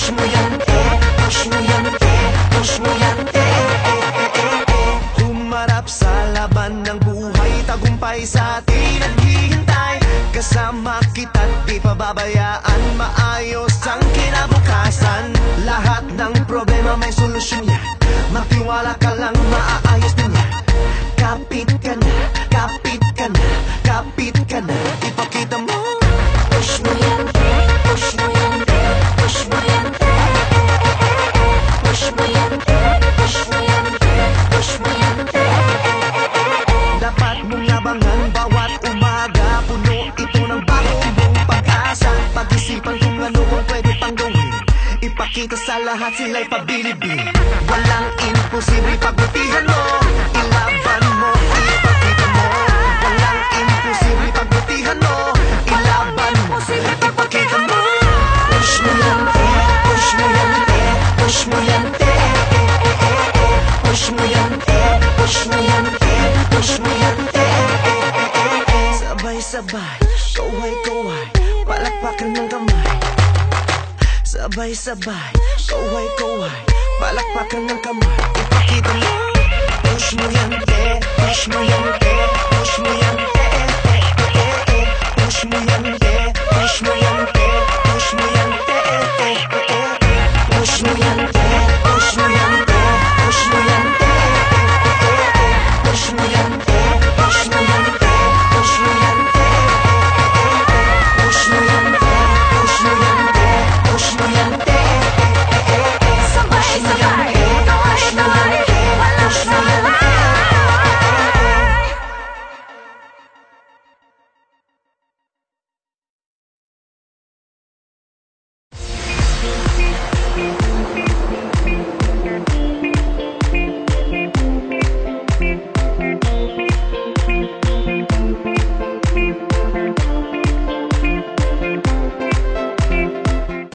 push mo yan, push mo yan, push mo yan, Humarap sa laban ng buhay, tagumpay sa atin naghihintay. Kasama kita't di pababayaan, maayos ang kinabukasan. Lahat ng problema may solusyon yan, magtiwala ka lang, maaayos din yan. Kapit ka na, kapit ka na, kapit ka na, ipakita mo. Push mo yan, push mo yan, push mo yan, push mo yan, push mo yan, push mo yan. Dapat mong labangan bawat umaga, puno ito ng bagong buong pag-asa. Pag-isipan kung ano kung pwede pang gawin, ipakita sa lahat sila'y pabilibin. Walang imposible, pagbutihan mo, ilaban mo, ipakita mo. Walang imposible, pagbutihan mo, ilaban mo, ipakita mo. Push mo yan, push mo yan, push mo yan, push mo yan, push mo yan, push mo yan. Sabay-sabay, kaway-kaway, palakpakan ng kamay. Sabay-sabay, kaway-kaway, palakpakan ng kamay. Ipakita mo. Push mo yan, push mo yan, push mo yan.